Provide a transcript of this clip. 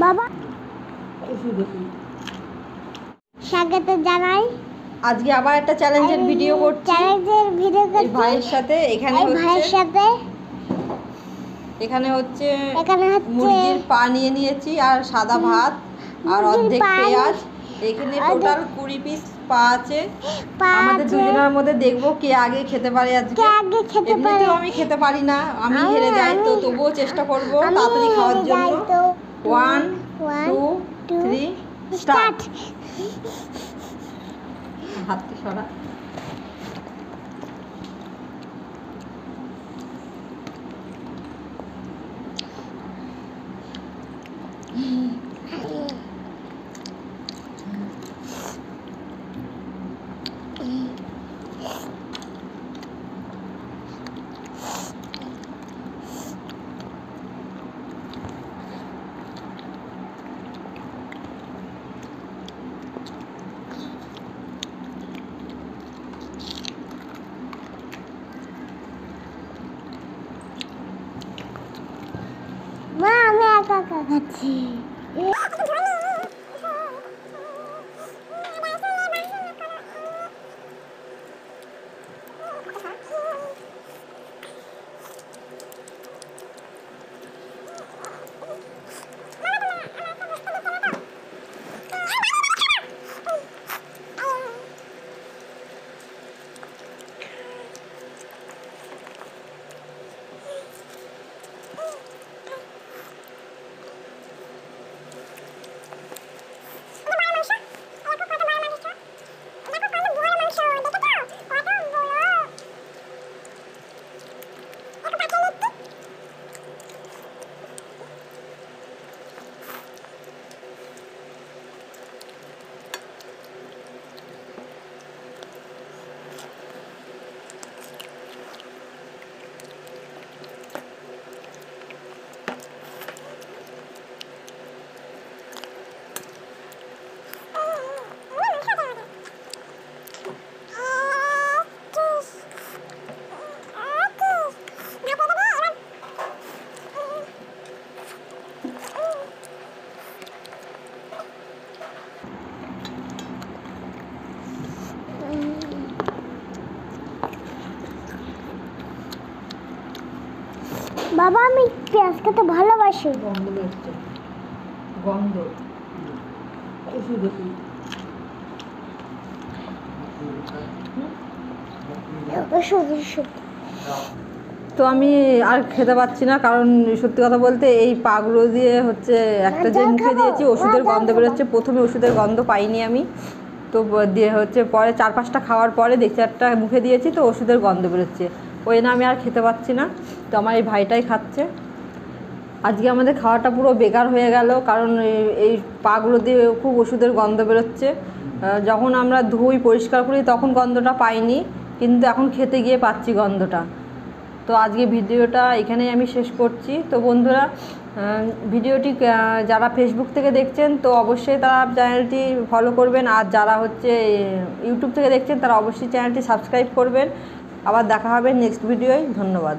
বাবা স্বাগত জানাই। আজকে আবার একটা চ্যালেঞ্জের ভিডিও করছি। এই ভাইয়ের সাথে এখানে হচ্ছে মুরগির পা নিয়ে নিয়েছি আর সাদা ভাত আর অর্ধেক পেঁয়াজ। এখানে টোটাল 20 পিস পা আছে। আমাদের দুজনের মধ্যে দেখবো কে আগে খেতে পারে। আজকে এমনিতেও আমি খেতে পারি না, আমি হেরে যাই, তো তবুও চেষ্টা করব তাড়াতাড়ি খাওয়ার জন্য। 1 2 3 স্টার্ট। হাতটা সরা। মা আমি একা একা খাচ্ছি। বাবা আমি পেঁয়াজ খেতে ভালোবাসি। গন্ধ বেরোচ্ছে, গন্ধ। ওষুধ তো আমি আর খেতে পাচ্ছি না, কারণ সত্যি কথা বলতে এই পাগুলো দিয়ে হচ্ছে একটা যে মুখে দিয়েছি ওষুধের গন্ধ বেরোচ্ছে। প্রথমে ওষুধের গন্ধ পাইনি আমি, তো দিয়ে হচ্ছে পরে 4-5টা খাওয়ার পরে দেখছি একটা মুখে দিয়েছি তো ওষুধের গন্ধ বেরোচ্ছে, ওই না আমি আর খেতে পাচ্ছি না। তো আমার এই ভাইটাই খাচ্ছে। আজকে আমাদের খাওয়াটা পুরো বেকার হয়ে গেল, কারণ এই পাগুলো দিয়ে খুব ওষুধের গন্ধ বেরোচ্ছে। যখন আমরা ধুই পরিষ্কার করি তখন গন্ধটা পাইনি, কিন্তু এখন খেতে গিয়ে পাচ্ছি গন্ধটা। তো আজকে ভিডিওটা এখানেই আমি শেষ করছি। তো বন্ধুরা, ভিডিওটি যারা ফেসবুক থেকে দেখছেন তো অবশ্যই তারা চ্যানেলটি ফলো করবেন, আর যারা হচ্ছে ইউটিউব থেকে দেখছেন তারা অবশ্যই চ্যানেলটি সাবস্ক্রাইব করবেন। আবার দেখা হবে নেক্সট ভিডিওয়। ধন্যবাদ।